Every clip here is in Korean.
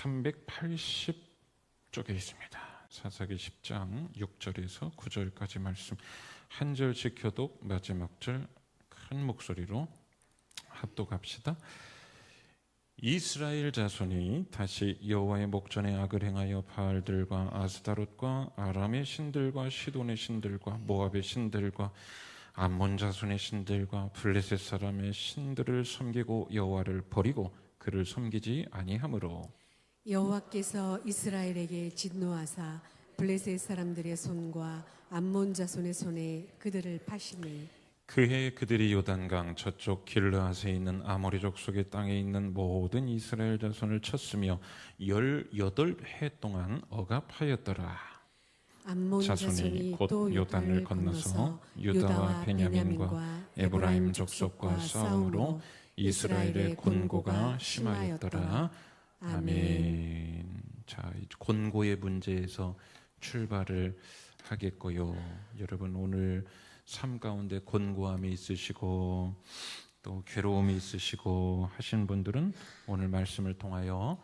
380쪽에 있습니다. 사사기 10장 6절에서 9절까지 말씀 한 절씩 교독, 마지막 절 큰 목소리로 합독합시다. 이스라엘 자손이 다시 여호와의 목전에 악을 행하여 바알들과 아스타롯과 아람의 신들과 시돈의 신들과 모압의 신들과 암몬 자손의 신들과 블레셋 사람의 신들을 섬기고 여호와를 버리고 그를 섬기지 아니하므로 여호와께서 이스라엘에게 진노하사 블레셋 사람들의 손과 암몬 자손의 손에 그들을 파시니 그해 그들이 요단강 저쪽 길르앗에 있는 아모리 족속의 땅에 있는 모든 이스라엘 자손을 쳤으며 18해 동안 억압하였더라. 암몬 자손이 곧 요단을 건너서 유다와 베냐민과 에브라임 족속과 싸움으로 이스라엘의 곤고가 심하였더라. 아멘. 자, 곤고의 문제에서 출발을 하겠고요. 여러분, 오늘 삶 가운데 곤고함이 있으시고 또 괴로움이 있으시고 하신 분들은 오늘 말씀을 통하여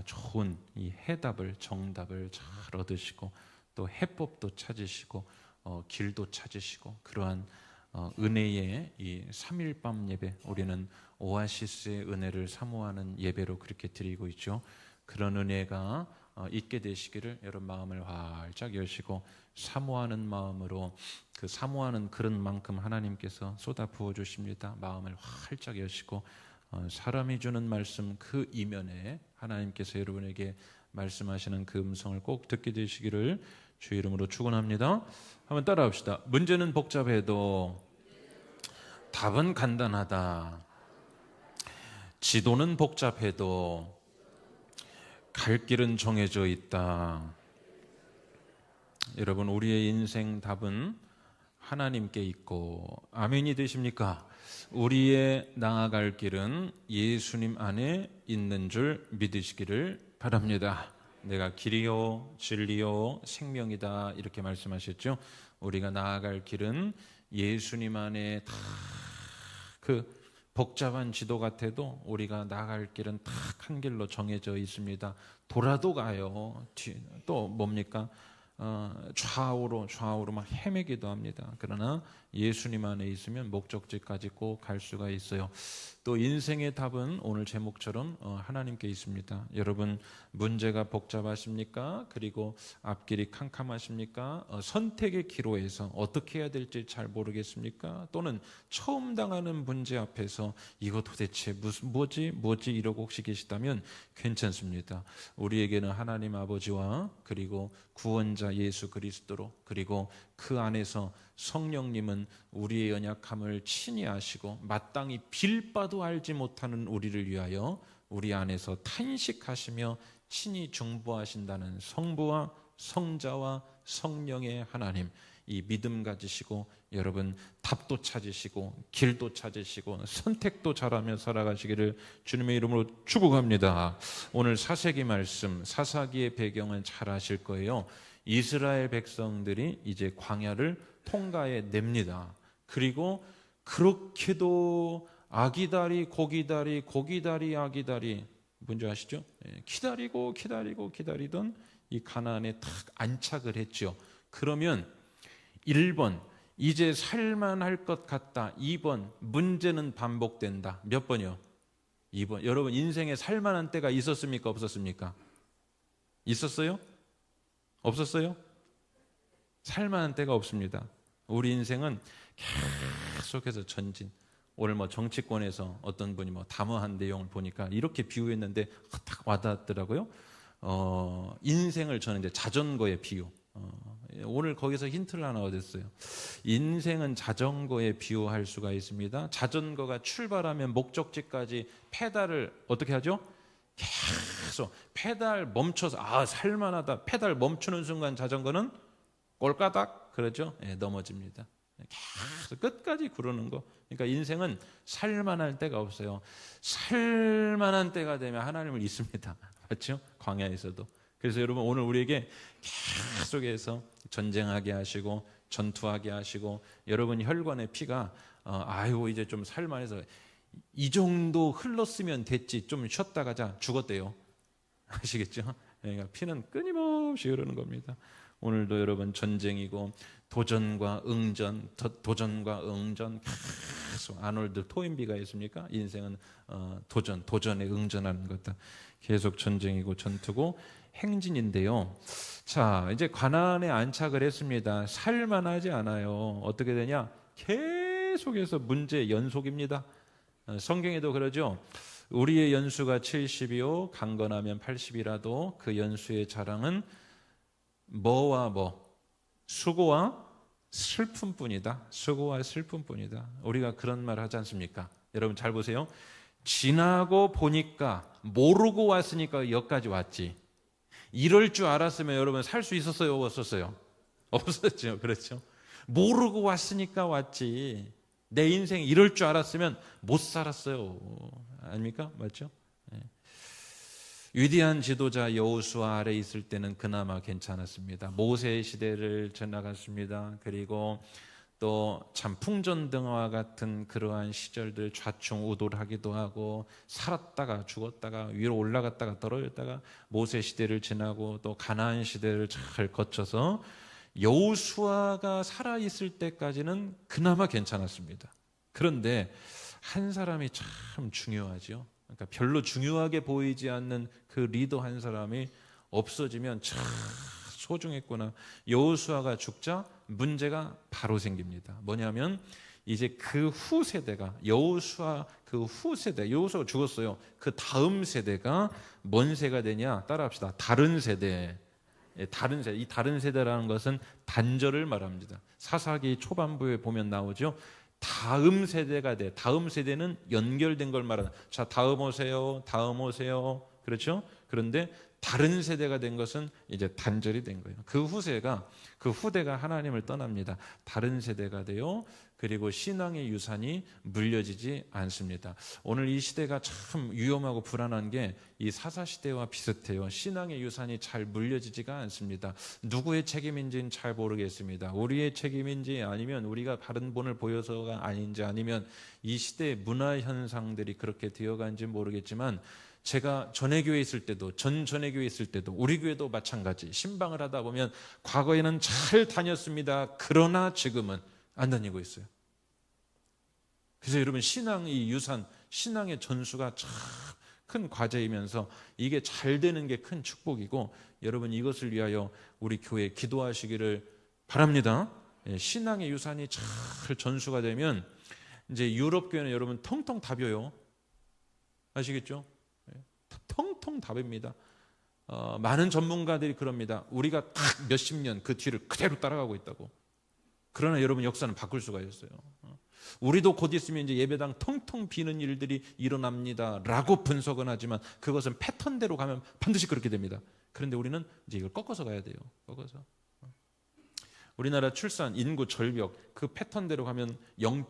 좋은 이 해답을, 정답을 잘 얻으시고 또 해법도 찾으시고 길도 찾으시고 그러한 은혜의 이 3일 밤 예배, 우리는 오아시스의 은혜를 사모하는 예배로 그렇게 드리고 있죠. 그런 은혜가 있게 되시기를 여러분 마음을 활짝 여시고 사모하는 마음으로 그 사모하는 그런 만큼 하나님께서 쏟아 부어 주십니다. 마음을 활짝 여시고 사람이 주는 말씀 그 이면에 하나님께서 여러분에게 말씀하시는 그 음성을 꼭 듣게 되시기를 주 이름으로 축원합니다. 한번 따라합시다. 문제는 복잡해도 답은 간단하다. 지도는 복잡해도 갈 길은 정해져 있다. 여러분, 우리의 인생 답은 하나님께 있고, 아멘이 되십니까? 우리의 나아갈 길은 예수님 안에 있는 줄 믿으시기를 바랍니다. 내가 길이요 진리요 생명이다 이렇게 말씀하셨죠. 우리가 나아갈 길은 예수님 안에 다 그 복잡한 지도 같아도 우리가 나아갈 길은 딱 한 길로 정해져 있습니다. 돌아도 가요. 또 뭡니까? 좌우로 막 헤매기도 합니다. 그러나 예수님 안에 있으면 목적지까지 꼭 갈 수가 있어요. 또 인생의 답은 오늘 제목처럼 하나님께 있습니다. 여러분, 문제가 복잡하십니까? 그리고 앞길이 캄캄하십니까? 선택의 기로에서 어떻게 해야 될지 잘 모르겠습니까? 또는 처음 당하는 문제 앞에서 이거 도대체 뭐지 이러고 혹시 계시다면 괜찮습니다. 우리에게는 하나님 아버지와 그리고 구원자 예수 그리스도로 그리고 그 안에서 성령님은 우리의 연약함을 친히 아시고 마땅히 빌 바도 알지 못하는 우리를 위하여 우리 안에서 탄식하시며 친히 중보하신다는 성부와 성자와 성령의 하나님, 이 믿음 가지시고 여러분 답도 찾으시고 길도 찾으시고 선택도 잘하며 살아가시기를 주님의 이름으로 축복합니다. 오늘 사사기 말씀, 사사기의 배경은 잘 아실 거예요. 이스라엘 백성들이 이제 광야를 통과해 냅니다. 그리고 그렇게도 아기다리 고기다리 아기다리 뭔지 아시죠? 기다리던 이 가나안에 탁 안착을 했죠. 그러면 1번 이제 살만할 것 같다. 2번 문제는 반복된다. 몇 번이요? 2번. 여러분 인생에 살만한 때가 있었습니까? 없었습니까? 있었어요? 없었어요? 살만한 때가 없습니다. 우리 인생은 계속해서 전진. 오늘 정치권에서 어떤 분이 담화한 내용을 보니까 이렇게 비유했는데 딱 와닿았더라고요. 인생을 저는 이제 자전거의 비유. 오늘 거기서 힌트를 하나 얻었어요. 인생은 자전거에 비유할 수가 있습니다. 자전거가 출발하면 목적지까지 페달을 어떻게 하죠? 계속 페달 멈춰서 살만하다. 페달 멈추는 순간 자전거는 꼴까닥 그러죠? 넘어집니다. 계속 끝까지 구르는 거. 그러니까 인생은 살만할 때가 없어요. 살만한 때가 되면 하나님을 잊습니다. 맞죠? 광야에서도. 그래서 여러분 오늘 우리에게 계속해서 전쟁하게 하시고 전투하게 하시고 여러분 혈관의 피가 이제 좀 살만해서 이 정도 흘렀으면 됐지 좀 쉬었다 가자 죽었대요. 아시겠죠? 그러니까 피는 끊임없이 흐르는 겁니다. 오늘도 여러분 전쟁이고 도전과 응전, 도전과 응전 계속. 아놀드 토인비가 있습니까? 인생은 도전에 응전하는 것다. 계속 전쟁이고 전투고 행진인데요. 자, 이제 가나안에 안착을 했습니다. 살만하지 않아요. 어떻게 되냐? 계속해서 문제 연속입니다. 성경에도 그러죠. 우리의 연수가 70이요 강건하면 80이라도 그 연수의 자랑은 뭐와 뭐? 수고와 슬픔뿐이다. 수고와 슬픔뿐이다. 우리가 그런 말 하지 않습니까? 여러분 잘 보세요. 지나고 보니까 모르고 왔으니까 여기까지 왔지. 이럴 줄 알았으면 여러분 살 수 있었어요? 없었어요? 없었죠. 그렇죠. 모르고 왔으니까 왔지. 내 인생 이럴 줄 알았으면 못 살았어요. 아닙니까? 맞죠? 네. 위대한 지도자 여호수아 아래 있을 때는 그나마 괜찮았습니다. 모세 시대를 지나갔습니다. 그리고 또 참 풍전등화와 같은 그러한 시절들 좌충우돌하기도 하고 살았다가 죽었다가 위로 올라갔다가 떨어졌다가 모세 시대를 지나고 또 가나안 시대를 잘 거쳐서 여호수아가 살아있을 때까지는 그나마 괜찮았습니다. 그런데 한 사람이 참 중요하죠. 그러니까 별로 중요하게 보이지 않는 그 리더 한 사람이 없어지면 참 소중했구나. 여호수아가 죽자 문제가 바로 생깁니다. 뭐냐면 이제 그 후 세대가 여호수아 그 후 세대, 여호수아가 죽었어요. 그 다음 세대가 뭔 세가 되냐? 따라합시다. 다른 세대. 다른 세대. 이 다른 세대라는 것은 단절을 말합니다. 사사기 초반부에 보면 나오죠. 다음 세대가 돼. 다음 세대는 연결된 걸 말하는. 자, 다음 오세요. 다음 오세요. 그렇죠? 그런데 다른 세대가 된 것은 이제 단절이 된 거예요. 그 후대가 하나님을 떠납니다. 다른 세대가 돼요. 그리고 신앙의 유산이 물려지지 않습니다. 오늘 이 시대가 참 위험하고 불안한 게 이 사사 시대와 비슷해요. 신앙의 유산이 잘 물려지지가 않습니다. 누구의 책임인지는 잘 모르겠습니다. 우리의 책임인지 아니면 우리가 바른 본을 보여서가 아닌지 아니면 이 시대의 문화 현상들이 그렇게 되어간지 모르겠지만 제가 전회교회 있을 때도 전전회교회 있을 때도 우리 교회도 마찬가지 신방을 하다 보면 과거에는 잘 다녔습니다. 그러나 지금은 안 다니고 있어요. 그래서 여러분 신앙의 유산, 신앙의 전수가 참 큰 과제이면서 이게 잘 되는 게 큰 축복이고 여러분 이것을 위하여 우리 교회 기도하시기를 바랍니다. 신앙의 유산이 잘 전수가 되면 이제 유럽 교회는 여러분 텅텅 답여요. 아시겠죠? 텅텅 답입니다. 많은 전문가들이 그럽니다. 우리가 딱 몇십 년 그 뒤를 그대로 따라가고 있다고. 그러나 여러분 역사는 바꿀 수가 있어요. 우리도 곧 있으면 이제 예배당 텅텅 비는 일들이 일어납니다 라고 분석은 하지만 그것은 패턴대로 가면 반드시 그렇게 됩니다. 그런데 우리는 이제 이걸 꺾어서 가야 돼요. 꺾어서. 우리나라 출산 인구 절벽 그 패턴대로 가면 0.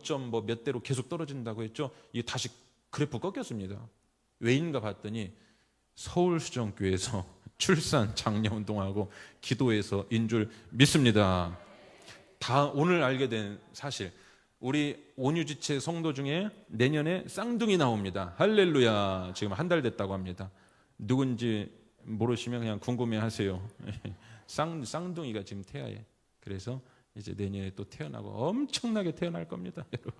몇 대로 계속 떨어진다고 했죠. 이게 다시 그래프 꺾였습니다. 왜인가 봤더니 서울수정교회에서 출산 장려운동하고 기도해서인 줄 믿습니다. 다 오늘 알게 된 사실. 우리 온유지체 성도 중에 내년에 쌍둥이 나옵니다. 할렐루야. 지금 한 달 됐다고 합니다. 누군지 모르시면 그냥 궁금해하세요. 쌍둥이가 지금 태아에. 그래서 이제 내년에 또 태어나고 엄청나게 태어날 겁니다. 여러분.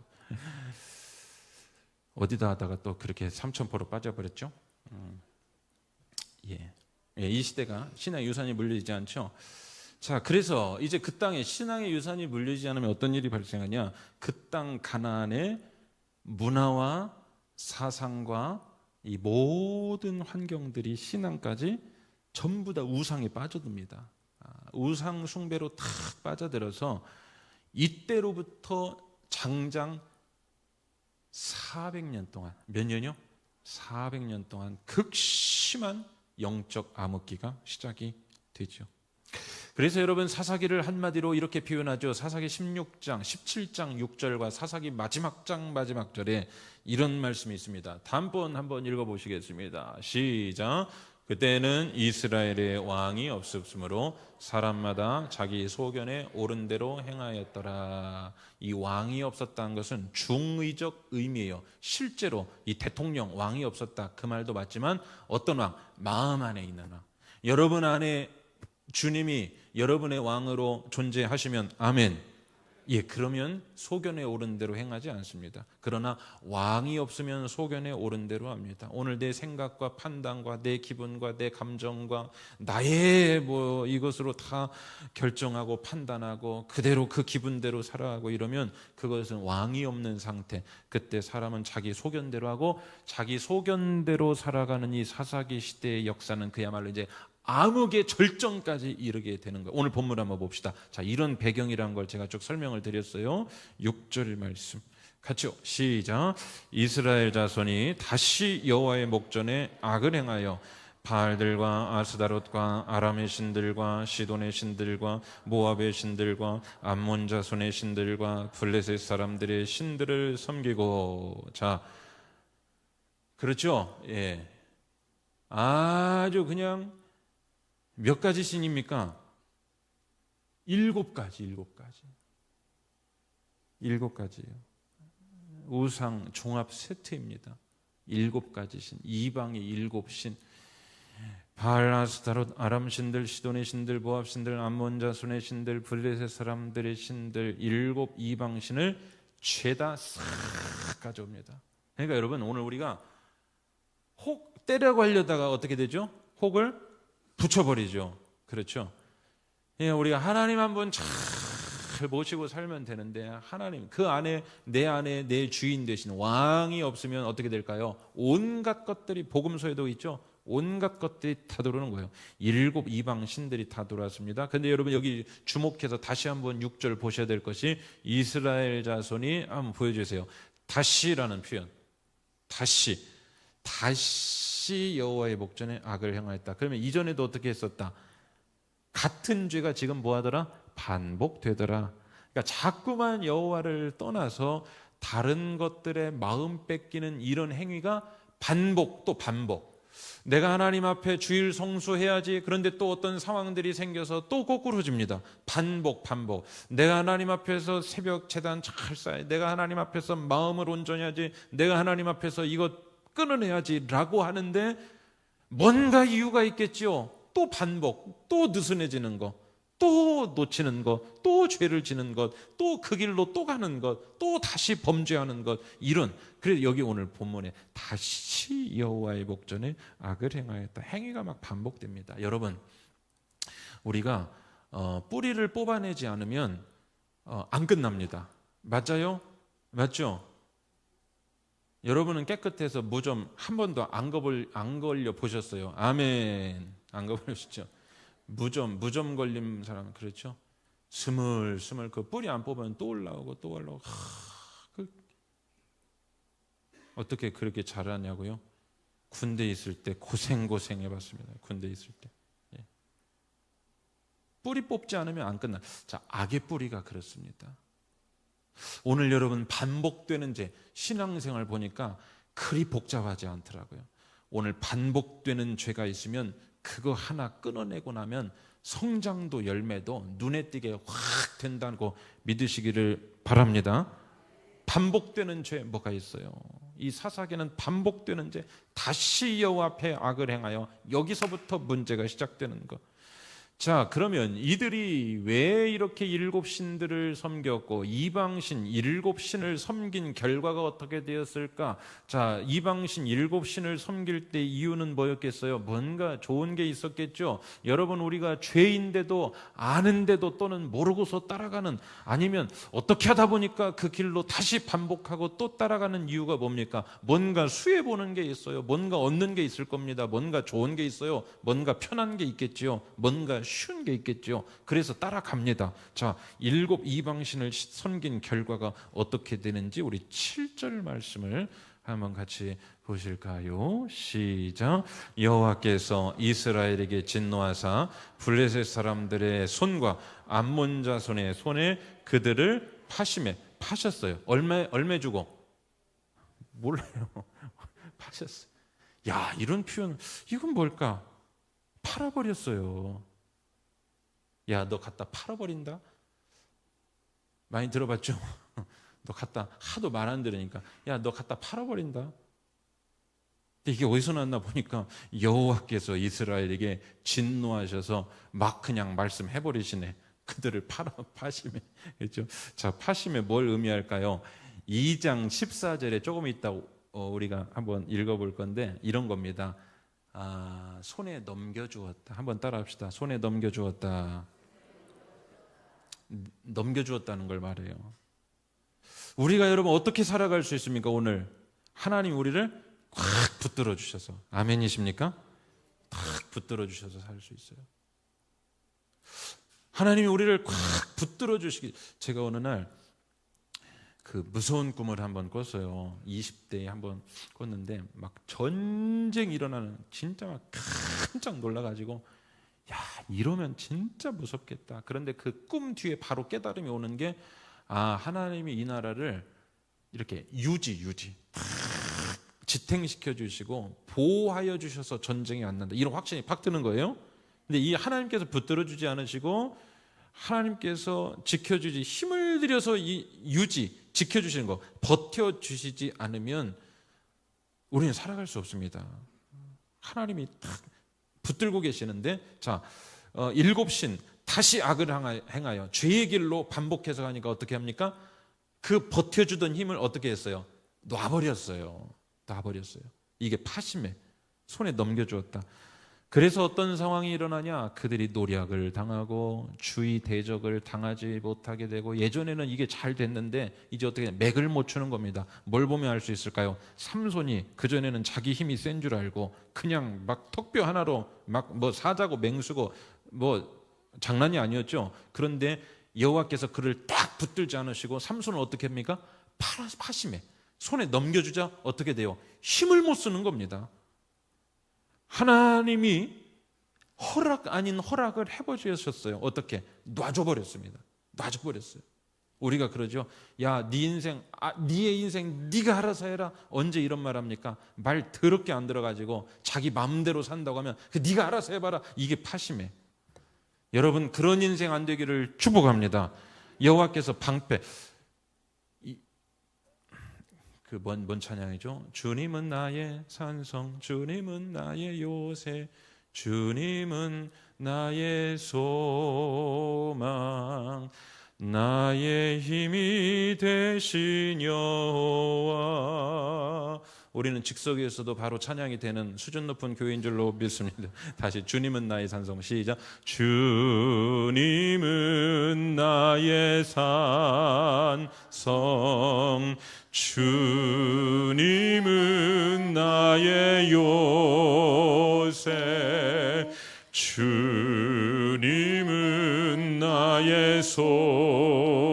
어디다 하다가 또 그렇게 삼천포로 빠져버렸죠. 이 시대가 신앙의 유산이 물리지 않죠. 자, 그래서 이제 그 땅에 신앙의 유산이 물리지 않으면 어떤 일이 발생하냐? 그 땅 가나안의 문화와 사상과 이 모든 환경들이 신앙까지 전부 다 우상에 빠져듭니다. 우상 숭배로 탁 빠져들어서 이때로부터 장장 400년 동안 몇 년이요? 400년 동안 극심한 영적 암흑기가 시작이 되죠. 그래서 여러분 사사기를 한마디로 이렇게 표현하죠. 사사기 16장, 17장 6절과 사사기 마지막 장 마지막 절에 이런 말씀이 있습니다. 다음번 한번 읽어보시겠습니다. 시작. 그때는 이스라엘의 왕이 없었으므로 사람마다 자기 소견에 옳은 대로 행하였더라. 이 왕이 없었다는 것은 중의적 의미예요. 실제로 이 대통령 왕이 없었다 그 말도 맞지만 어떤 왕? 마음 안에 있는 왕. 여러분 안에 주님이 여러분의 왕으로 존재하시면 아멘. 예, 그러면 소견에 옳은 대로 행하지 않습니다. 그러나 왕이 없으면 소견에 옳은 대로 합니다. 오늘 내 생각과 판단과 내 기분과 내 감정과 나의 이것으로 다 결정하고 판단하고 그대로 그 기분대로 살아가고 이러면 그것은 왕이 없는 상태. 그때 사람은 자기 소견대로 하고 자기 소견대로 살아가는 이 사사기 시대의 역사는 그야말로 이제 암흑의 절정까지 이르게 되는 거예요. 오늘 본문 한번 봅시다. 자, 이런 배경이라는 걸 제가 쭉 설명을 드렸어요. 6절 말씀 같이요. 시작. 이스라엘 자손이 다시 여호와의 목전에 악을 행하여 바알들과 아스다롯과 아람의 신들과 시돈의 신들과 모압의 신들과 암몬 자손의 신들과 블레셋 사람들의 신들을 섬기고. 자, 그렇죠? 예, 아주 그냥 몇 가지 신입니까? 7가지. 7가지예요. 우상 종합 세트입니다. 7가지 신, 이방의 7신. 바알, 아스타롯, 아람 신들, 시돈의 신들, 모압 신들, 암몬 자손의 신들, 블레셋 사람들의 신들, 7 이방 신을 죄다 싹 가져옵니다. 그러니까 여러분, 오늘 우리가 혹 때려고 하려다가 어떻게 되죠? 혹을 붙여버리죠. 그렇죠? 예, 우리가 하나님 한 분 잘 모시고 살면 되는데 하나님 그 안에 내 주인 되신 왕이 없으면 어떻게 될까요? 온갖 것들이 복음서에도 있죠. 온갖 것들이 다 들어오는 거예요. 7 이방 신들이 다 들어왔습니다. 근데 여러분 여기 주목해서 다시 한번 6절 보셔야 될 것이 이스라엘 자손이 한번 보여주세요. 다시라는 표현. 다시 여호와의 목전에 악을 행하였다. 그러면 이전에도 어떻게 했었다? 같은 죄가 지금 뭐하더라? 반복되더라. 그러니까 자꾸만 여호와를 떠나서 다른 것들의 마음 뺏기는 이런 행위가 반복 또 반복. 내가 하나님 앞에 주일 성수해야지. 그런데 또 어떤 상황들이 생겨서 또 거꾸로집니다. 반복. 내가 하나님 앞에서 새벽 제단 잘 쌓아야, 내가 하나님 앞에서 마음을 온전히 하지, 내가 하나님 앞에서 이것 끊어내야지라고 하는데 뭔가 이유가 있겠지요. 또 반복, 또 느슨해지는 거, 또 놓치는 것, 또 죄를 지는 것, 또 그 길로 또 가는 것, 또 다시 범죄하는 것, 이런. 그래서 여기 오늘 본문에 다시 여호와의 목전에 악을 행하였다. 행위가 막 반복됩니다. 여러분, 우리가 뿌리를 뽑아내지 않으면 안 끝납니다. 맞아요? 맞죠? 여러분은 깨끗해서 무좀 한 번도 안 걸려 보셨어요? 아멘. 안 걸리셨죠? 무좀 걸린 사람은 그렇죠? 스물스물 그 뿌리 안 뽑으면 또 올라오고 어떻게 그렇게 잘하냐고요? 군대 있을 때 고생 해봤습니다. 군대 있을 때. 예. 뿌리 뽑지 않으면 안 끝나. 자, 악의 뿌리가 그렇습니다. 오늘 여러분 반복되는 죄, 신앙생활 보니까 그리 복잡하지 않더라고요. 오늘 반복되는 죄가 있으면 그거 하나 끊어내고 나면 성장도 열매도 눈에 띄게 확 된다고 믿으시기를 바랍니다. 반복되는 죄 뭐가 있어요? 이 사사기는 반복되는 죄, 다시 여호와 앞에 악을 행하여, 여기서부터 문제가 시작되는 거. 자, 그러면 이들이 왜 이렇게 7 신들을 섬겼고 이방신 7 신을 섬긴 결과가 어떻게 되었을까? 자, 이방신 7 신을 섬길 때 이유는 뭐였겠어요? 뭔가 좋은 게 있었겠죠. 여러분, 우리가 죄인데도 아는데도 또는 모르고서 따라가는, 아니면 어떻게 하다 보니까 그 길로 다시 반복하고 또 따라가는 이유가 뭡니까? 뭔가 수혜 보는 게 있어요. 뭔가 얻는 게 있을 겁니다. 뭔가 좋은 게 있어요. 뭔가 편한 게 있겠죠. 뭔가 쉬운 게 있겠죠. 그래서 따라갑니다. 자, 7 이방신을 섬긴 결과가 어떻게 되는지 우리 7절 말씀을 한번 같이 보실까요? 시작. 여호와께서 이스라엘에게 진노하사 블레셋 사람들의 손과 암몬 자손의 손에 그들을 파셨어요. 얼마 주고? 몰라요. 파셨어요. 야, 이런 표현, 이건 뭘까? 팔아버렸어요. 야, 너 갖다 팔아버린다? 많이 들어봤죠? 너 갖다 하도 말 안 들으니까 야, 너 갖다 팔아버린다. 근데 이게 어디서 났나 보니까 여호와께서 이스라엘에게 진노하셔서 막 그냥 말씀해버리시네. 그들을 파심에. 그렇죠? 자, 파심에 뭘 의미할까요? 2장 14절에 조금 있다 우리가 한번 읽어볼 건데 이런 겁니다. 손에 넘겨주었다. 한번 따라합시다. 손에 넘겨주었다. 넘겨주었다는 걸 말해요. 우리가 여러분 어떻게 살아갈 수 있습니까? 오늘 하나님 우리를 꽉 붙들어 주셔서, 아멘이십니까? 탁 붙들어 주셔서 살 수 있어요. 하나님이 우리를 꽉 붙들어 주시기. 제가 어느 날 그 무서운 꿈을 한번 꿨어요. 20대에 한번 꿨는데 막 전쟁이 일어나는, 진짜 막 깜짝 놀라가지고 야, 이러면 진짜 무섭겠다. 그런데 그 꿈 뒤에 바로 깨달음이 오는 게 하나님이 이 나라를 이렇게 유지 지탱시켜 주시고 보호하여 주셔서 전쟁이 안 난다. 이런 확신이 팍 드는 거예요. 근데 이 하나님께서 붙들어 주지 않으시고 하나님께서 지켜주지, 힘을 들여서 지켜주시는 거, 버텨주시지 않으면 우리는 살아갈 수 없습니다. 하나님이 딱 붙들고 계시는데, 자, 일곱 신 다시 악을 행하여 죄의 길로 반복해서 가니까 어떻게 합니까? 그 버텨주던 힘을 어떻게 했어요? 놔버렸어요. 이게 파심에 손에 넘겨주었다. 그래서 어떤 상황이 일어나냐? 그들이 노략을 당하고 주의 대적을 당하지 못하게 되고, 예전에는 이게 잘 됐는데 이제 어떻게 맥을 못 추는 겁니다. 뭘 보면 알 수 있을까요? 삼손이 그전에는 자기 힘이 센 줄 알고 그냥 막 턱뼈 하나로 막 뭐 사자고 맹수고 뭐 장난이 아니었죠. 그런데 여호와께서 그를 딱 붙들지 않으시고 삼손을 어떻게 합니까? 파심에 손에 넘겨주자 어떻게 돼요? 힘을 못 쓰는 겁니다. 하나님이 허락 아닌 허락을 해버리셨어요. 어떻게? 놔줘버렸습니다. 우리가 그러죠. 야, 네 인생, 네의 인생 네가 알아서 해라. 언제 이런 말 합니까? 말 더럽게 안 들어가지고 자기 마음대로 산다고 하면 네가 알아서 해봐라. 이게 파심해. 여러분, 그런 인생 안 되기를 축복합니다. 여호와께서 방패. 뭔 찬양이죠? 주님은 나의 산성, 주님은 나의 요새, 주님은 나의 소망, 나의 힘이 되신 여호와. 우리는 즉석에서도 바로 찬양이 되는 수준 높은 교회인 줄로 믿습니다. 다시, 주님은 나의 산성. 시작. 주님은 나의 산성, 주님은 나의 요새, 주님은 나의 소망,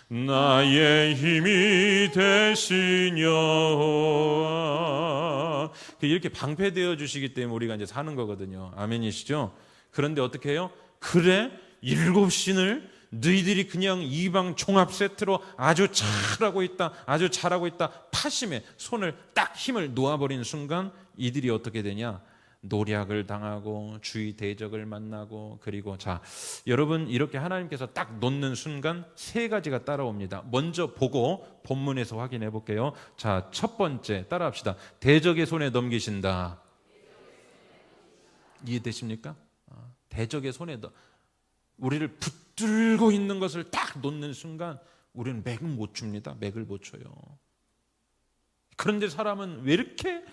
나의 힘이 되신 여호와. 이렇게 방패되어 주시기 때문에 우리가 이제 사는 거거든요. 아멘이시죠? 그런데 어떻게 해요? 그래, 일곱 신을 너희들이 그냥 이방 종합 세트로 아주 잘하고 있다, 파심에 손을 딱 힘을 놓아버린 순간 이들이 어떻게 되냐? 노략을 당하고 주의 대적을 만나고, 그리고 자, 여러분, 이렇게 하나님께서 딱 놓는 순간 세 가지가 따라옵니다. 먼저 보고 본문에서 확인해 볼게요. 자, 첫 번째 따라합시다. 대적의 손에 넘기신다. 이해되십니까? 대적의 손에 우리를 붙들고 있는 것을 딱 놓는 순간 우리는 맥을 못 춥니다. 맥을 못 쳐요. 그런데 사람은 왜 이렇게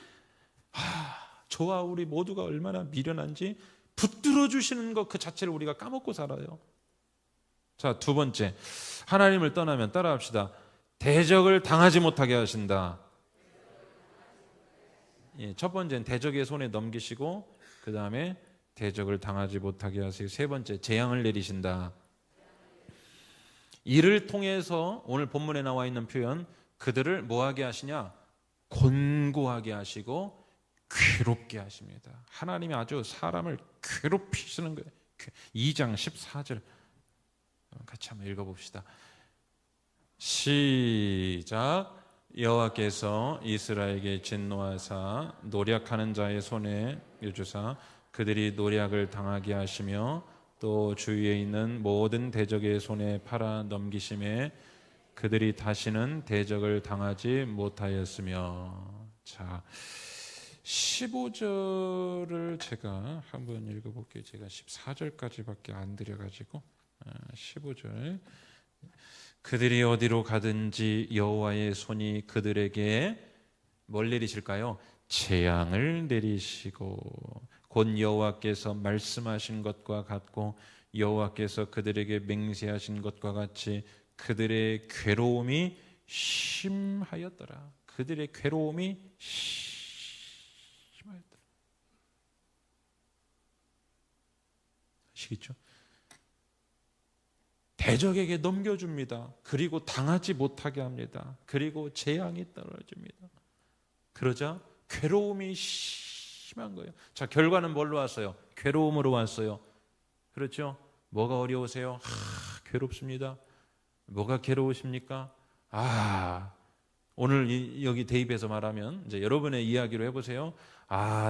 저와 우리 모두가 얼마나 미련한지 붙들어 주시는 것 그 자체를 우리가 까먹고 살아요. 자, 두 번째, 하나님을 떠나면 따라합시다. 대적을 당하지 못하게 하신다. 첫 번째는 대적의 손에 넘기시고, 그 다음에 대적을 당하지 못하게 하시고, 세 번째, 재앙을 내리신다. 이를 통해서 오늘 본문에 나와 있는 표현, 그들을 뭐하게 하시냐? 곤고하게 하시고 괴롭게 하십니다. 하나님이 아주 사람을 괴롭히시는 거예요. 2장 14절 같이 한번 읽어봅시다. 시작. 여호와께서 이스라엘에게 진노하사 노략하는 자의 손에 주사 그들이 노략을 당하게 하시며 또 주위에 있는 모든 대적의 손에 팔아 넘기심에 그들이 다시는 대적을 당하지 못하였으며. 자, 15절을 제가 한번 읽어볼게요. 제가 14절까지밖에 안 드려가지고 15절. 그들이 어디로 가든지 여호와의 손이 그들에게 뭘 내리실까요? 재앙을 내리시고 곧 여호와께서 말씀하신 것과 같고 여호와께서 그들에게 맹세하신 것과 같이 그들의 괴로움이 심하였더라. 그들의 괴로움이 심하였더라. 아시겠죠? 대적에게 넘겨줍니다. 그리고 당하지 못하게 합니다. 그리고 재앙이 떨어집니다. 그러자 괴로움이 심한 거예요. 자, 결과는 뭘로 왔어요? 괴로움으로 왔어요. 그렇죠? 뭐가 어려우세요? 괴롭습니다. 뭐가 괴로우십니까? 오늘 여기 대입해서 말하면 이제 여러분의 이야기로 해보세요.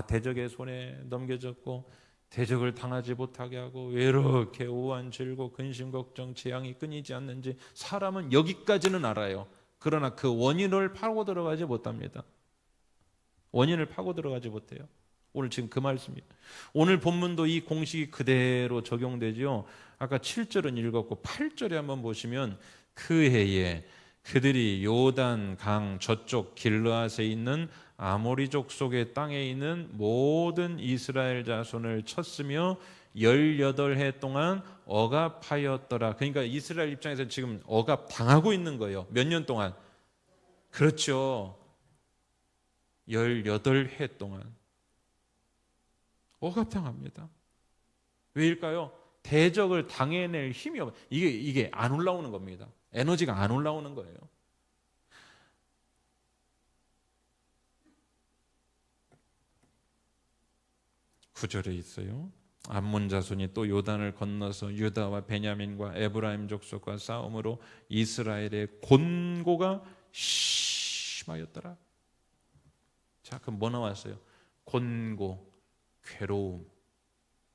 대적의 손에 넘겨졌고 대적을 당하지 못하게 하고 왜 이렇게 오한 질고 근심 걱정 재앙이 끊이지 않는지 사람은 여기까지는 알아요. 그러나 그 원인을 파고 들어가지 못합니다. 원인을 파고 들어가지 못해요. 오늘 지금 그 말씀이에요. 오늘 본문도 이 공식이 그대로 적용되죠. 아까 7절은 읽었고 8절에 한번 보시면 그 해에 그들이 요단 강 저쪽 길르앗에 있는 아모리족 속의 땅에 있는 모든 이스라엘 자손을 쳤으며 18해 동안 억압하였더라. 그러니까 이스라엘 입장에서 지금 억압 당하고 있는 거예요. 몇 년 동안? 그렇죠. 18해 동안 억압당합니다. 왜일까요? 대적을 당해낼 힘이 없어요. 이게 안 올라오는 겁니다. 에너지가 안 올라오는 거예요. 구절에 있어요. 암몬 자손이 또 요단을 건너서 유다와 베냐민과 에브라임 족속과 싸움으로 이스라엘의 곤고가 심하였더라. 자, 그럼 뭐 나왔어요? 곤고, 괴로움.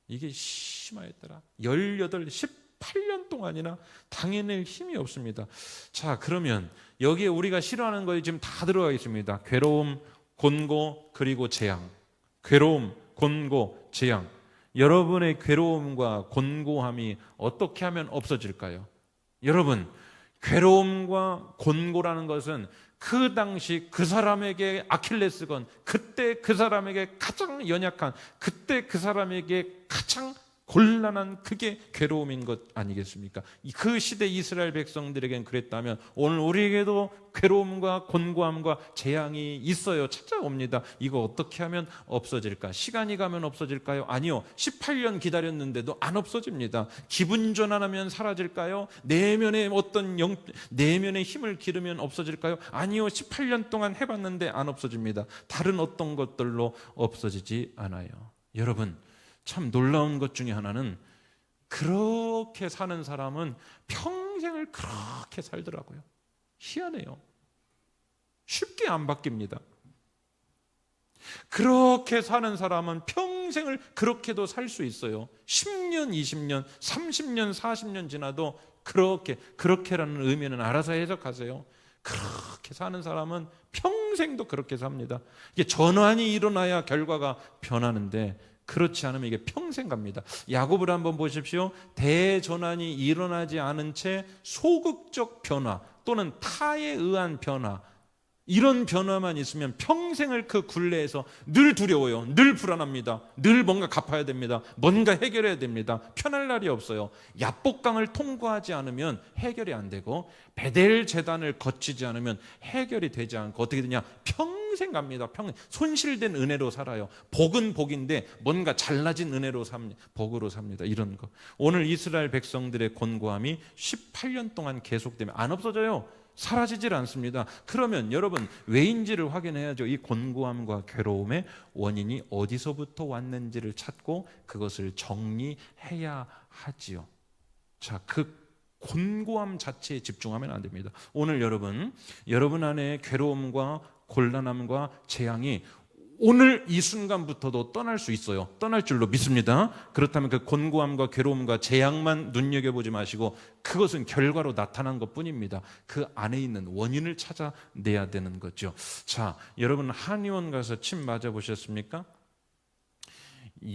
이게 심하였더라. 18년 동안이나 당해낼 힘이 없습니다. 자, 그러면 여기에 우리가 싫어하는 거에 지금 다 들어가 있습니다. 괴로움, 곤고, 그리고 재앙. 괴로움, 곤고, 재앙. 여러분의 괴로움과 곤고함이 어떻게 하면 없어질까요? 여러분, 괴로움과 곤고라는 것은 그 당시 그 사람에게 아킬레스건, 그때 그 사람에게 가장 연약한, 그때 그 사람에게 가장 곤란한 그게 괴로움인 것 아니겠습니까? 그 시대 이스라엘 백성들에겐 그랬다면 오늘 우리에게도 괴로움과 곤고함과 재앙이 있어요. 찾아옵니다. 이거 어떻게 하면 없어질까? 시간이 가면 없어질까요? 아니요. 18년 기다렸는데도 안 없어집니다. 기분 전환하면 사라질까요? 내면의 내면의 힘을 기르면 없어질까요? 아니요. 18년 동안 해봤는데 안 없어집니다. 다른 어떤 것들로 없어지지 않아요. 여러분, 참 놀라운 것 중에 하나는 그렇게 사는 사람은 평생을 그렇게 살더라고요. 희한해요. 쉽게 안 바뀝니다. 그렇게 사는 사람은 평생을 그렇게도 살 수 있어요. 10년, 20년, 30년, 40년 지나도 그렇게라는 의미는 알아서 해석하세요. 그렇게 사는 사람은 평생도 그렇게 삽니다. 이게 전환이 일어나야 결과가 변하는데 그렇지 않으면 이게 평생 갑니다. 야곱을 한번 보십시오. 대전환이 일어나지 않은 채 소극적 변화 또는 타에 의한 변화, 이런 변화만 있으면 평생을 그 굴레에서 늘 두려워요. 늘 불안합니다. 늘 뭔가 갚아야 됩니다. 뭔가 해결해야 됩니다. 편할 날이 없어요. 야복강을 통과하지 않으면 해결이 안 되고 베델 제단을 거치지 않으면 해결이 되지 않고 어떻게 되냐? 평생 갑니다. 평생. 손실된 은혜로 살아요. 복은 복인데 뭔가 잘라진 은혜로 삽니다. 복으로 삽니다. 이런 거. 오늘 이스라엘 백성들의 곤고함이 18년 동안 계속되면 안 없어져요. 사라지질 않습니다. 그러면 여러분 왜인지를 확인해야죠. 이 곤고함과 괴로움의 원인이 어디서부터 왔는지를 찾고 그것을 정리해야 하지요. 자, 그 곤고함 자체에 집중하면 안 됩니다. 오늘 여러분 안에 괴로움과 곤란함과 재앙이 오늘 이 순간부터도 떠날 수 있어요. 떠날 줄로 믿습니다. 그렇다면 그 곤고함과 괴로움과 재앙만 눈여겨보지 마시고 그것은 결과로 나타난 것뿐입니다. 그 안에 있는 원인을 찾아내야 되는 거죠. 자, 여러분 한의원 가서 침 맞아보셨습니까?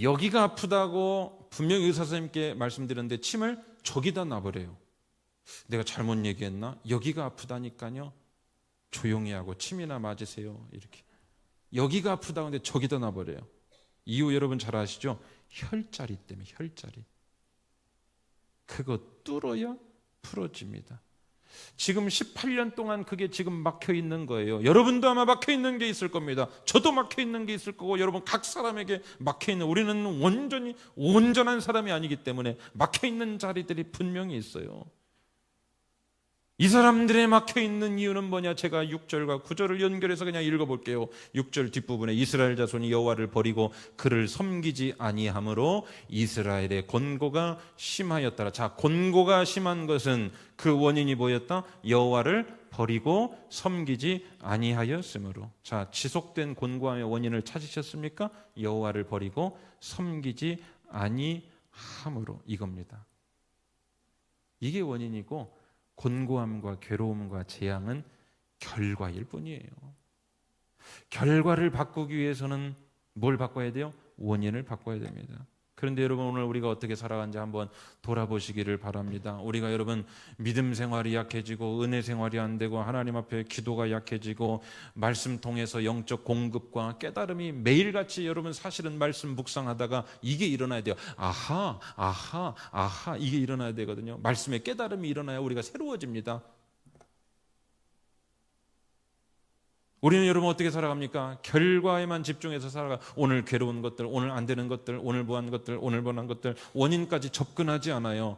여기가 아프다고 분명히 의사 선생님께 말씀드렸는데 침을 저기다 놔버려요. 내가 잘못 얘기했나? 여기가 아프다니까요. 조용히 하고 침이나 맞으세요. 이렇게. 여기가 아프다고 하는데 저기다 놔버려요. 이유 여러분 잘 아시죠? 혈자리 때문에. 혈자리. 그거 뚫어야 풀어집니다. 지금 18년 동안 그게 지금 막혀 있는 거예요. 여러분도 아마 막혀 있는 게 있을 겁니다. 저도 막혀 있는 게 있을 거고 여러분 각 사람에게 막혀 있는, 우리는 완전히 온전한 사람이 아니기 때문에 막혀 있는 자리들이 분명히 있어요. 이 사람들에 막혀 있는 이유는 뭐냐? 제가 6절과 9절을 연결해서 그냥 읽어볼게요. 6절 뒷부분에 이스라엘 자손이 여호와를 버리고 그를 섬기지 아니함으로 이스라엘의 곤고가 심하였더라. 자, 곤고가 심한 것은 그 원인이 뭐였다? 여호와를 버리고 섬기지 아니하였으므로. 자, 지속된 곤고함의 원인을 찾으셨습니까? 여호와를 버리고 섬기지 아니함으로, 이겁니다. 이게 원인이고 곤고함과 괴로움과 재앙은 결과일 뿐이에요. 결과를 바꾸기 위해서는 뭘 바꿔야 돼요? 원인을 바꿔야 됩니다. 그런데 여러분 오늘 우리가 어떻게 살아가는지 한번 돌아보시기를 바랍니다. 우리가 여러분 믿음 생활이 약해지고 은혜 생활이 안 되고 하나님 앞에 기도가 약해지고 말씀 통해서 영적 공급과 깨달음이 매일같이 여러분 사실은 말씀 묵상하다가 이게 일어나야 돼요. 아하 이게 일어나야 되거든요. 말씀의 깨달음이 일어나야 우리가 새로워집니다. 우리는 여러분 어떻게 살아갑니까? 결과에만 집중해서 살아가. 오늘 괴로운 것들, 오늘 안 되는 것들, 오늘 뭐한 것들, 오늘 뭐한 것들, 원인까지 접근하지 않아요.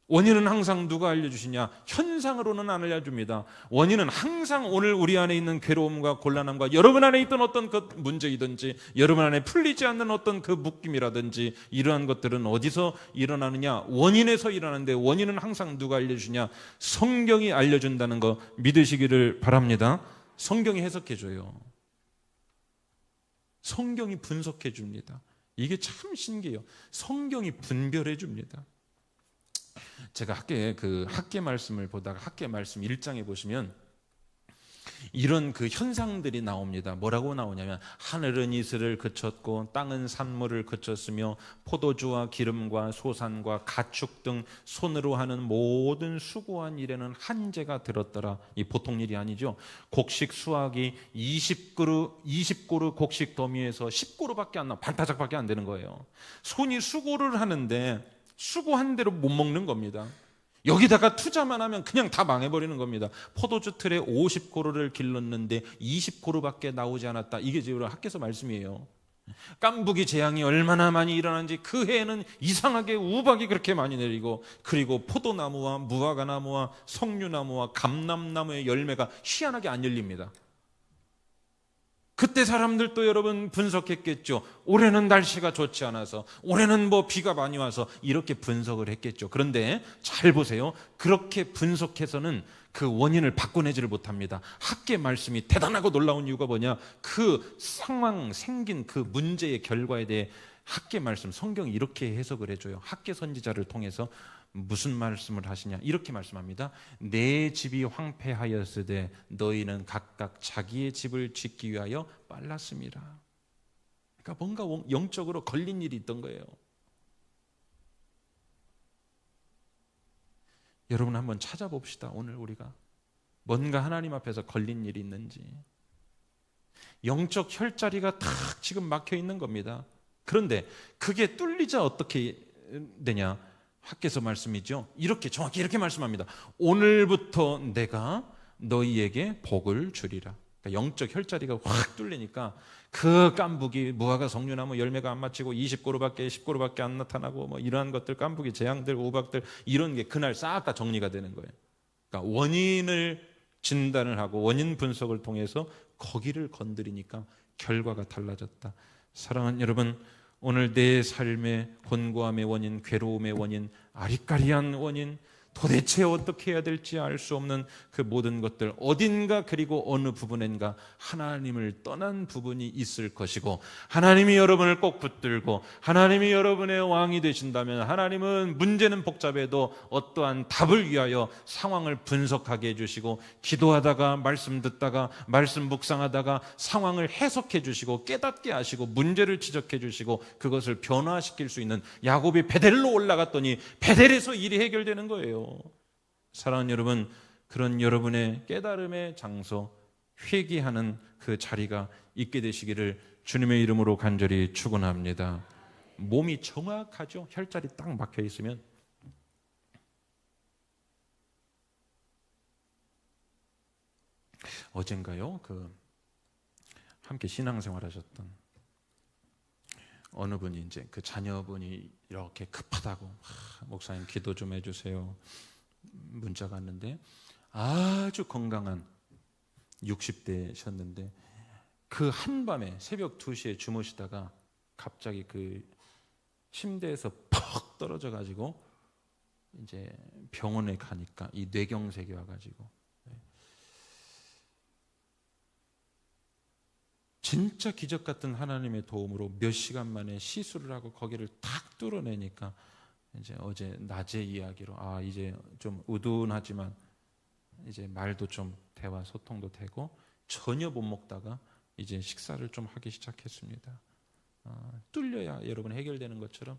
원인은 항상 누가 알려주시냐? 현상으로는 안 알려줍니다. 원인은 항상 오늘 우리 안에 있는 괴로움과 곤란함과 여러분 안에 있던 어떤 그 문제이든지 여러분 안에 풀리지 않는 어떤 그 묶임이라든지 이러한 것들은 어디서 일어나느냐? 원인에서 일어나는데 원인은 항상 누가 알려주냐? 성경이 알려준다는 거 믿으시기를 바랍니다. 성경이 해석해줘요. 성경이 분석해줍니다. 이게 참 신기해요. 성경이 분별해줍니다. 제가 학계 말씀을 보다가 학계 말씀 1장에 보시면 이런 그 현상들이 나옵니다. 뭐라고 나오냐면 하늘은 이슬을 그쳤고 땅은 산물을 그쳤으며 포도주와 기름과 소산과 가축 등 손으로 하는 모든 수고한 일에는 한재가 들었더라. 이 보통 일이 아니죠. 곡식 수확이 20고루 곡식 더미에서 10고루밖에 안 나와. 반타작밖에 안 되는 거예요. 손이 수고를 하는데 수고한 대로 못 먹는 겁니다. 여기다가 투자만 하면 그냥 다 망해버리는 겁니다. 포도주 틀에 50고루를 길렀는데 20고루밖에 나오지 않았다. 이게 지금 학계서 말씀이에요. 깐부기 재앙이 얼마나 많이 일어나는지 그 해에는 이상하게 우박이 그렇게 많이 내리고 그리고 포도나무와 무화과나무와 석류나무와 감람나무의 열매가 희한하게 안 열립니다. 그때 사람들도 여러분 분석했겠죠. 올해는 날씨가 좋지 않아서, 올해는 뭐 비가 많이 와서 이렇게 분석을 했겠죠. 그런데 잘 보세요. 그렇게 분석해서는 그 원인을 바꿔내지를 못합니다. 학계 말씀이 대단하고 놀라운 이유가 뭐냐? 그 상황 생긴 그 문제의 결과에 대해 학계 말씀, 성경이 이렇게 해석을 해줘요. 학계 선지자를 통해서 무슨 말씀을 하시냐? 이렇게 말씀합니다. 내 집이 황폐하였으되 너희는 각각 자기의 집을 짓기 위하여 빨랐습니다. 그러니까 뭔가 영적으로 걸린 일이 있던 거예요. 여러분 한번 찾아봅시다. 오늘 우리가 뭔가 하나님 앞에서 걸린 일이 있는지. 영적 혈자리가 탁 지금 막혀 있는 겁니다. 그런데 그게 뚫리자 어떻게 되냐? 학계서 말씀이죠. 정확히 이렇게 말씀합니다. 오늘부터 내가 너희에게 복을 주리라. 그러니까 영적 혈자리가 확 뚫리니까 그 깐부기, 무화과, 석류나무 열매가 안 맺히고 20고루밖에 10고루밖에 안 나타나고 뭐 이러한 것들, 깐부기, 재앙들, 우박들 이런 게 그날 싹 다 정리가 되는 거예요. 그러니까 원인을 진단을 하고 원인 분석을 통해서 거기를 건드리니까 결과가 달라졌다. 사랑하는 여러분, 오늘 내 삶의 곤고함의 원인, 괴로움의 원인, 아리까리한 원인, 도대체 어떻게 해야 될지 알 수 없는 그 모든 것들, 어딘가 그리고 어느 부분인가 하나님을 떠난 부분이 있을 것이고, 하나님이 여러분을 꼭 붙들고 하나님이 여러분의 왕이 되신다면 하나님은 문제는 복잡해도 어떠한 답을 위하여 상황을 분석하게 해주시고, 기도하다가 말씀 듣다가 말씀 묵상하다가 상황을 해석해 주시고 깨닫게 하시고 문제를 지적해 주시고 그것을 변화시킬 수 있는, 야곱이 베델로 올라갔더니 베델에서 일이 해결되는 거예요. 사랑하는 여러분, 그런 여러분의 깨달음의 장소, 회개하는 그 자리가 있게 되시기를 주님의 이름으로 간절히 축원합니다. 몸이 정확하죠. 혈자리 딱 막혀 있으면. 어젠가요, 함께 신앙생활 하셨던 어느 분이 이제 그 자녀분이 이렇게 급하다고, 목사님 기도 좀 해주세요, 문자가 왔는데, 아주 건강한 60대셨는데 그 한밤에 새벽 2시에 주무시다가 갑자기 그 침대에서 퍽 떨어져 가지고 이제 병원에 가니까 이 뇌경색이 와가지고, 진짜 기적 같은 하나님의 도움으로 몇 시간 만에 시술을 하고 거기를 탁 뚫어내니까 이제 어제 낮에 이야기로 이제 좀 우둔하지만 이제 말도 좀 대화 소통도 되고 전혀 못 먹다가 이제 식사를 좀 하기 시작했습니다. 뚫려야 여러분 해결되는 것처럼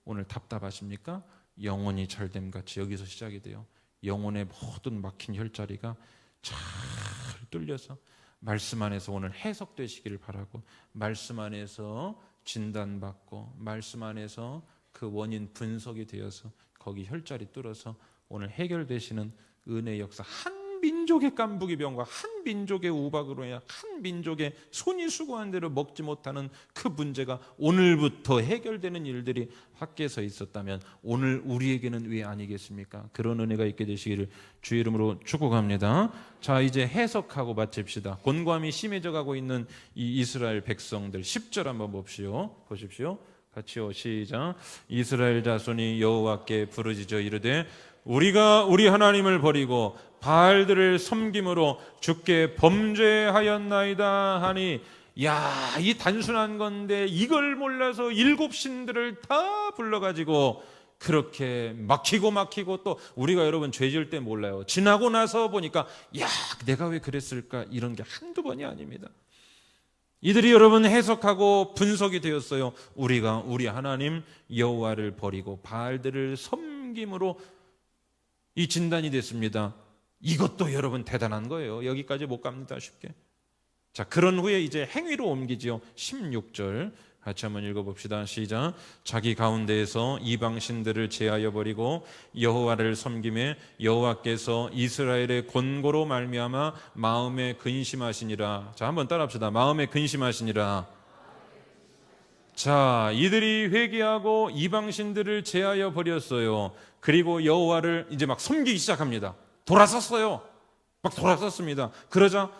오늘 답답하십니까? 영혼이 잘됨 같이 여기서 시작이 돼요. 영혼의 모든 막힌 혈자리가 잘 뚫려서 말씀 안에서 오늘 해석되시기를 바라고, 말씀 안에서 진단받고 말씀 안에서 그 원인 분석이 되어서 거기 혈자리 뚫어서 오늘 해결되시는 은혜의 역사, 한 민족의 깐부기 병과 한 민족의 우박으로 인해 한 민족의 손이 수고한 대로 먹지 못하는 그 문제가 오늘부터 해결되는 일들이 밖에서 있었다면 오늘 우리에게는 왜 아니겠습니까? 그런 은혜가 있게 되시기를 주의 이름으로 축복합니다. 자, 이제 해석하고 마칩시다. 곤고함이 심해져 가고 있는 이 이스라엘 백성들 10절 한번 보십시오. 같이요, 시작. 이스라엘 자손이 여호와께 부르짖어 이르되 우리가 우리 하나님을 버리고 바알들을 섬김으로 주께 범죄하였나이다 하니, 이 단순한 건데 이걸 몰라서 7 신들을 다 불러가지고 그렇게 막히고 또 우리가 여러분 죄 지을 때 몰라요. 지나고 나서 보니까 내가 왜 그랬을까, 이런 게 한두 번이 아닙니다. 이들이 여러분 해석하고 분석이 되었어요. 우리가 우리 하나님 여호와를 버리고 바알들을 섬김으로 이 진단이 됐습니다. 이것도 여러분 대단한 거예요. 여기까지 못 갑니다, 쉽게. 자, 그런 후에 이제 행위로 옮기지요. 16절 같이 한번 읽어봅시다. 시작. 자기 가운데에서 이방 신들을 제하여 버리고 여호와를 섬김에 여호와께서 이스라엘의 곤고로 말미암아 마음에 근심하시니라. 자, 한번 따라합시다. 마음에 근심하시니라. 자, 이들이 회개하고 이방 신들을 제하여 버렸어요. 그리고 여호와를 이제 막 섬기기 시작합니다. 돌아섰어요. 막 돌아섰습니다. 그러자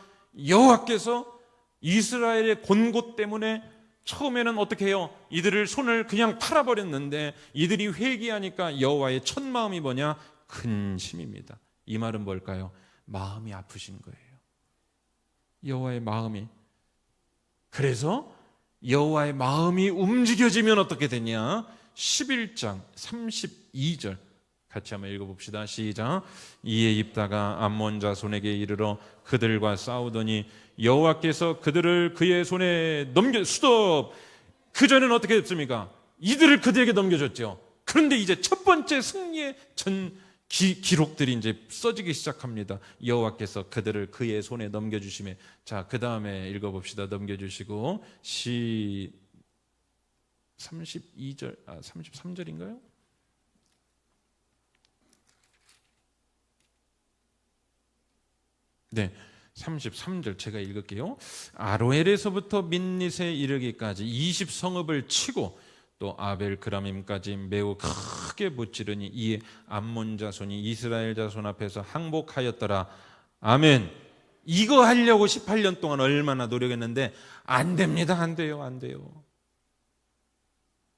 여호와께서 이스라엘의 곤고 때문에 처음에는 어떻게 해요? 이들을 손을 그냥 팔아버렸는데 이들이 회개하니까 여호와의 첫 마음이 뭐냐? 근심입니다. 이 말은 뭘까요? 마음이 아프신 거예요. 여호와의 마음이. 그래서 여호와의 마음이 움직여지면 어떻게 되냐? 11장 32절 같이 한번 읽어봅시다. 시작. 이에 입다가 암몬 자손에게 이르러 그들과 싸우더니 여호와께서 그들을 그의 손에 스톱. 그전에는 어떻게 됐습니까? 이들을 그들에게 넘겨줬죠. 그런데 이제 첫 번째 승리의 기록들이 이제 써지기 시작합니다. 여호와께서 그들을 그의 손에 넘겨주시며, 자, 그 다음에 읽어봅시다. 넘겨주시고 32절, 33절인가요? 네, 33절 제가 읽을게요. 아로엘에서부터 민닛에 이르기까지 20성읍을 치고 또 아벨 그라밈까지 매우 크게 무찌르니 이에 암몬 자손이 이스라엘 자손 앞에서 항복하였더라. 아멘. 이거 하려고 18년 동안 얼마나 노력했는데 안 됩니다. 안 돼요.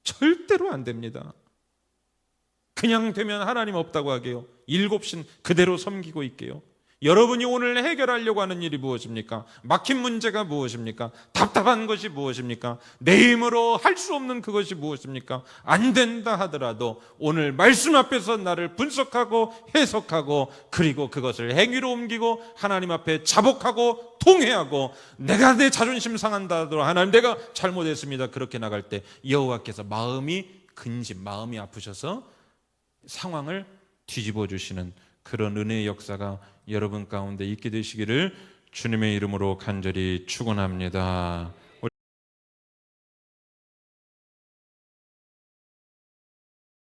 절대로 안 됩니다. 그냥 되면 하나님 없다고 하게요. 7신 그대로 섬기고 있게요. 여러분이 오늘 해결하려고 하는 일이 무엇입니까? 막힌 문제가 무엇입니까? 답답한 것이 무엇입니까? 내 힘으로 할 수 없는 그것이 무엇입니까? 안 된다 하더라도 오늘 말씀 앞에서 나를 분석하고 해석하고 그리고 그것을 행위로 옮기고 하나님 앞에 자복하고 통회하고 내가 내 자존심 상한다 하더라도 하나님 내가 잘못했습니다. 그렇게 나갈 때 여호와께서 마음이 아프셔서 상황을 뒤집어 주시는 그런 은혜의 역사가 여러분 가운데 있게 되시기를 주님의 이름으로 간절히 축원합니다.